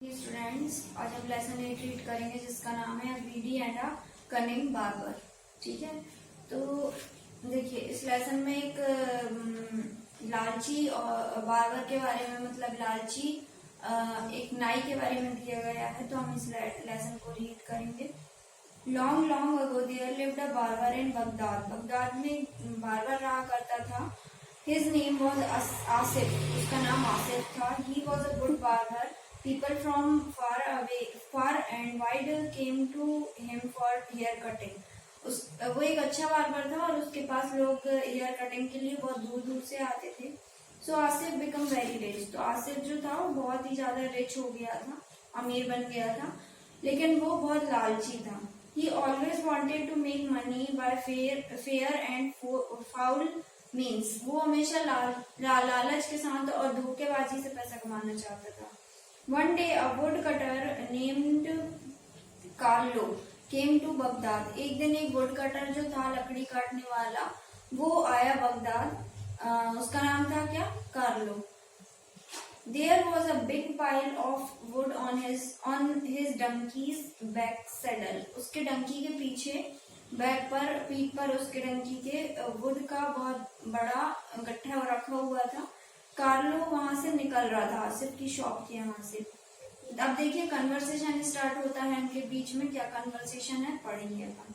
Students, आज हम lesson 8 read करेंगे जिसका नाम है बीडी एंड अ कनिंग बार्बर। ठीक है, तो देखिए इस लेसन में एक लालची और बार्बर के बारे में, मतलब लालची एक नाई के बारे में दिया गया है। तो हम इस लेसन को रीड करेंगे। Long long ago there lived a barber in Baghdad. Baghdad में बार्बर रहा करता था। His name was Asif. उसका नाम आसिफ था। He was a good barber. People from far and wide came to him for hair cutting. वो एक अच्छा बार्बर था और उसके पास लोग हेयर कटिंग के लिए बहुत दूर दूर से आते थे। सो आसिफ बिकम वेरी रिच। तो आसिफ जो था वो बहुत ही ज्यादा रिच हो गया था, अमीर बन गया था, लेकिन वो बहुत लालची था। He always wanted to make money by fair and foul means. वो हमेशा लालच के साथ और धोखेबाजी से पैसा कमाना चाहता था। One day a woodcutter named Carlo came to Baghdad. एक दिन एक वुडकटर जो था, लकड़ी काटने वाला, वो आया बगदाद। उसका नाम था क्या? Carlo. There was a big pile of wood on his donkey's back saddle. उसके डंकी के पीछे बैक पर, पीठ पर उसके डंकी के वुड का बहुत बड़ा गट्ठा रखा हुआ था। कार्लो वहां से निकल रहा था, आसिफ की शॉप के यहाँ से। अब देखिए कन्वर्सेशन स्टार्ट होता है इनके बीच में। क्या कन्वर्सेशन है पढ़ेंगे अपन।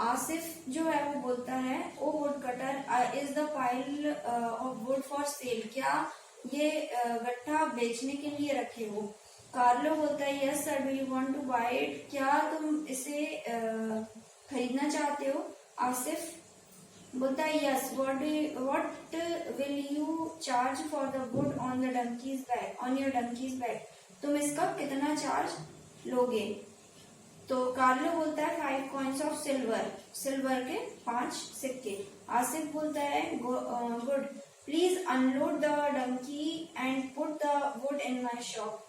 आसिफ जो है वो बोलता है, oh wood cutter is the pile of wood for sale. क्या ये गट्ठा बेचने के लिए रखे हो? कार्लो बोलता है, yes sir, do you want to buy it. क्या तुम इसे खरीदना चाहते हो? आसिफ बोलता है, yes, what will you charge for the wood on the donkey's back, on your donkey's back. तुम इसका कितना चार्ज लोगे? तो कार्लो बोलता है, 5 कॉइन्स ऑफ सिल्वर, सिल्वर के 5 सिक्के। आसिफ बोलता है, good, please unload the donkey and put the wood in my shop.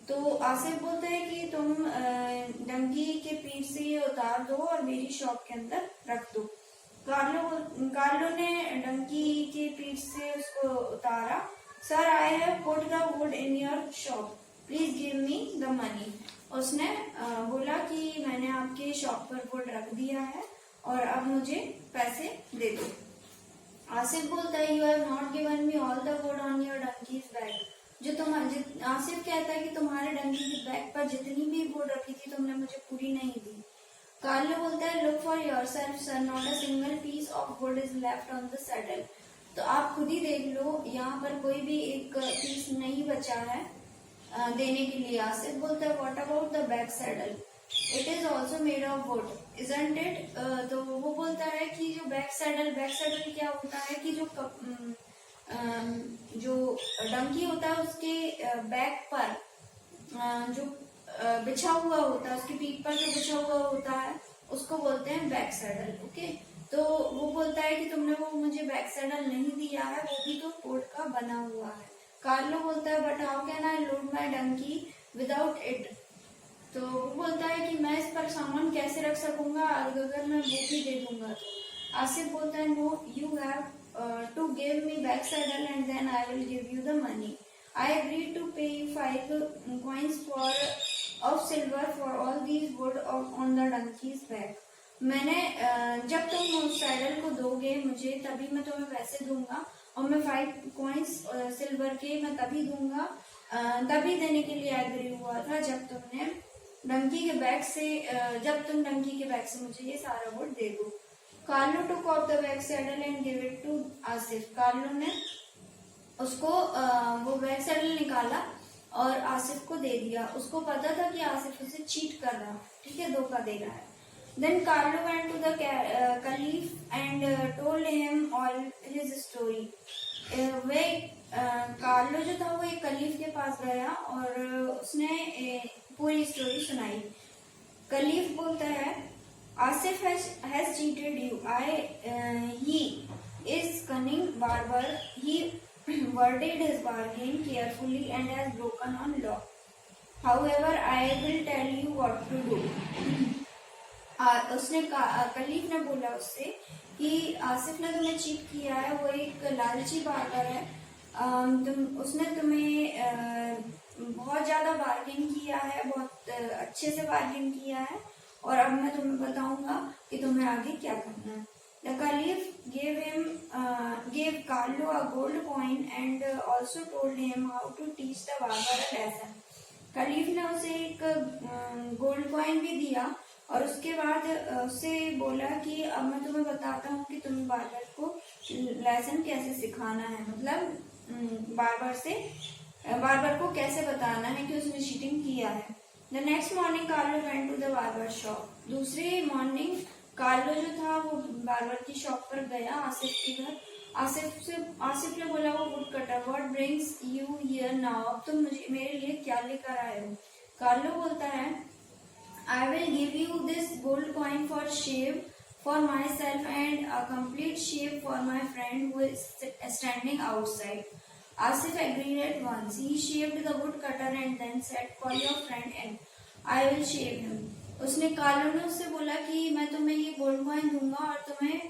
तो आसिफ बोलता है कि तुम डंकी के पीठ से ये उतार दो और मेरी शॉप के अंदर रख दो। कार्लो ने डंकी के पीठ से उसको उतारा। Sir, I have put the wood in your shop, please give me the money. उसने बोला कि मैंने आपके शॉप पर वुड रख दिया है और अब मुझे पैसे दे दो। आसिफ बोलता है, you have not given me all the wood on your donkey's back. Asif कहता है कि तुम्हारे डंकी के बैक पर जितनी भी वुड रखी थी तुमने मुझे पूरी नहीं दी। कार्लो बोलता है, look for yourself sir, not a single piece of wood is left on the saddle. तो आप खुद ही देख लो, यहाँ पर कोई भी एक पीस नहीं बचा है देने के लिए। आसिफ बोलता है, what about the back saddle, it is also made of would, isn't it. तो वो बोलता है कि जो बैक सैडल क्या होता है कि जो डंकी होता है उसके बैक पर जो बिछा हुआ होता है, उसकी पीठ पर जो बिछा हुआ होता है उसको बोलते हैं बैक सैडल। ओके, तो वो बोलता है कि तुमने वो मुझे बैक सैडल नहीं दिया है, वो भी तो वुड का बना हुआ है। कार्लो बोलता है, but how can I load my donkey without it. तो वो बोलता है कि मैं इस पर सामान कैसे रख सकूंगा अगर मैं वो भी दे दूंगा तो। आसिफ बोलता है, no, you have to give me back saddle and then I will give you the money. I agree to pay 5 coins of silver for all these wood on the donkey's back। मैंने जब तुम उस saddle को दोगे मुझे तभी मैं तुम्हें पैसे दूंगा, और मैं 5 coins सिल्वर के मैं तभी दूंगा, तभी देने के लिए एग्री हुआ था जब तुम डंकी के बैग से मुझे ये सारा वुड दे दो। Carlo took off the back saddle and give it to Asif. Carlo ने उसको वो बैक सैडल निकाला और आसिफ को दे दिया। उसको पता था कि आसिफ उसे चीट कर रहा है, ठीक है, धोखा दे रहा है। Then Carlo went to the caliph and told him all his story. वे कार्लो जो था वो एक कलीफ के पास गया और उसने पूरी स्टोरी सुनाई। कलीफ बोलता है, Asif has cheated you, he is cunning barber, he worded his bargain carefully and has broken on law. However, I will tell you what to do. उसने कलीफ ने बोला उससे कि आसिफ ने तुम्हें चीट किया है, वो एक लालची बार्बर है, उसने तुम्हें बहुत ज्यादा बार्गेन किया है, बहुत अच्छे से बार्गेन किया है, और अब मैं तुम्हें बताऊंगा कि तुम्हें आगे क्या करना है। The caliph gave Carlo a gold coin and also told him how to teach the barber a lesson. कलीफ ने उसे एक गोल्ड कॉइन भी दिया और उसके बाद उससे बोला कि अब मैं तुम्हें बताता हूँ कि तुम्हें बार्बर को लेसन कैसे सिखाना है, मतलब बार्बर को कैसे बताना है कि उसने चीटिंग किया है। The next morning Carlo went to the barber shop. दूसरी मॉर्निंग कार्लो जो था वो बार्बर की शॉप पर गया, आसिफ के घर। आसिफ ने बोला वो would cutter, what brings you here now, अब तुम मुझे मेरे लिए क्या लेकर आए हो। कार्लो बोलता है I will give you this gold coin for shave for myself and a complete shave for my friend who is standing outside. Asif agreed at once. He shaved the woodcutter and then said, "Call your friend and I will shave him." उसने Carlo ने उससे बोला कि मैं तुम्हें ये gold coin दूंगा और तुम्हें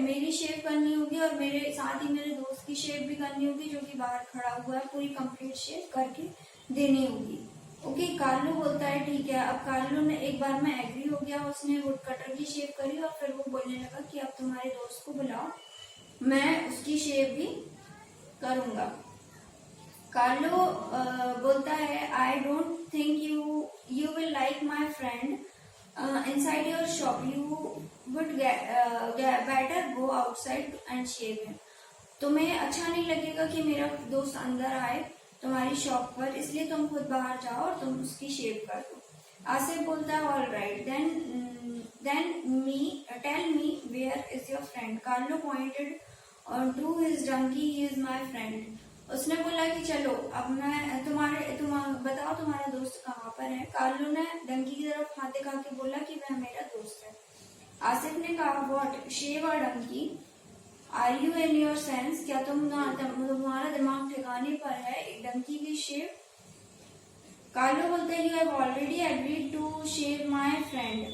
मेरी शेव करनी होगी और मेरे साथ ही मेरे दोस्त की शेव भी करनी होगी जो कि बाहर खड़ा हुआ है, पूरी कंप्लीट शेव करके देनी होगी। ओके, कार्लो बोलता है ठीक है। अब कार्लो ने एक बार में एग्री हो गया, उसने वुडकटर की शेव करी और फिर वो बोलने लगा कि अब तुम्हारे दोस्त को बुलाओ, मैं उसकी शेव भी करूंगा। कार्लो बोलता है I don't think you will like my friend inside your shop, you would better go outside and shave him. तुम्हें अच्छा नहीं लगेगा कि मेरा दोस्त अंदर आए तुम्हारी शॉप पर, इसलिए तुम खुद बाहर जाओ और तुम उसकी शेव कर दो। आसिफ बोलता है all right then tell me where is your friend. Carlo pointed to his donkey, he is my friend. उसने बोला कि चलो अब मैं बताओ तुम्हारा दोस्त कहाँ पर है। कार्लो ने डंकी की तरफ हाथ दिखा के बोला कि वह मेरा दोस्त है। आसिफ ने कहा व्हाट, शेव और donkey, are you in your sense, क्या तुम्हारा दिमाग ठिकाने पर है, एक डंकी की शेव। कार्लो बोलता है you have already agreed to shave my friend,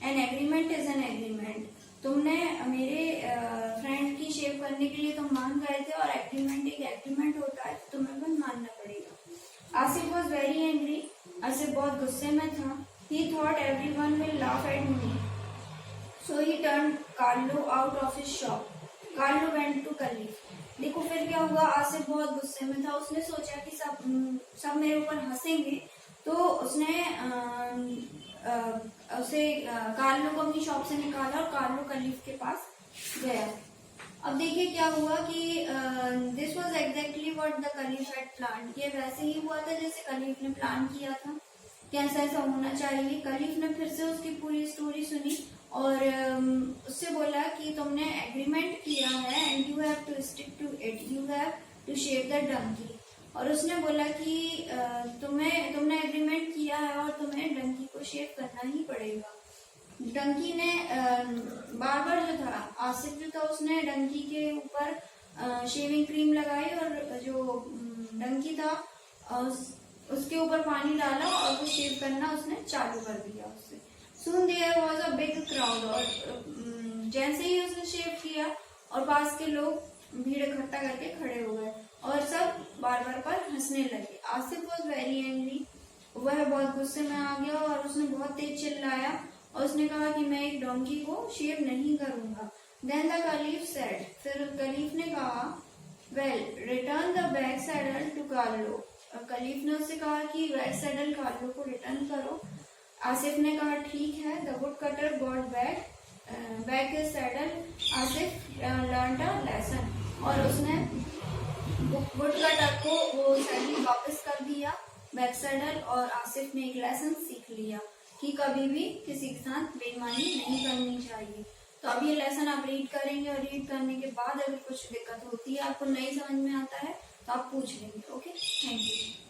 an agreement is an agreement. तुमने मेरे फ्रेंड की शेव करने के लिए तुम मान गए थे और एग्रीमेंट एक एग्रीमेंट होता है, तुम्हें भी मानना पड़ेगा। Asif was very angry, Asif बहुत गुस्से में था। He thought everyone will laugh at me, so he turn Carlo out of his shop. Carlo went to caliph. देखो फिर क्या हुआ, आसिफ बहुत गुस्से में था, उसने सोचा कि सब मेरे ऊपर हंसेंगे, तो उसने कार्लो को अपनी शॉप से निकाला और कार्लो कलीफ के पास गया। अब देखिए क्या हुआ कि this was exactly what the caliph had plan. ये वैसे ही हुआ था जैसे कलीफ ने प्लान किया था कि ऐसा ऐसा होना चाहिए। कलीफ ने फिर से उसकी पूरी स्टोरी सुनी और उससे बोला कि तुमने एग्रीमेंट किया है and you have to stick to it, you have to shave the donkey. और उसने बोला कि तुमने एग्रीमेंट किया है और तुम्हें डंकी को शेव करना ही पड़ेगा। डंकी ने बार्बर जो था, आसिफ जो था, उसने डंकी के ऊपर शेविंग क्रीम लगाई और जो डंकी था उसके ऊपर पानी डाला और वो शेव करना उसने चालू कर दिया उससे। Soon there was a big crowd और जैसे ही उसने शेव किया और पास के लोग भीड़ इकट्ठा करके खड़े हो गए और सब बार्बर पर हंसने लगे। आसिफ वॉज वेरी एंग्री, वह बहुत गुस्से में आ गया और उसने बहुत तेज चिल्लाया और उसने कहा कि मैं एक डोंकी को शेव नहीं करूंगा। देन द कलीफ सेड, फिर कलीफ ने कहा well return the back saddle to Carlo. Caliph ने उससे कहा कि बैक सैडल कार्लो को रिटर्न करो। आसिफ ने कहा ठीक है। The wood cutter got back his saddle. Asif learned a lesson और उसने वुड कटर को वो सैडल वापस कर दिया, बैक सैडल, और आसिफ ने एक लेसन सीख लिया कि कभी भी किसी के साथ बेईमानी नहीं करनी चाहिए। तो अब ये लेसन आप रीड करेंगे और रीड करने के बाद अगर कुछ दिक्कत होती है, आपको नहीं समझ में आता है तो आप पूछ लेंगे। Okay, thank you.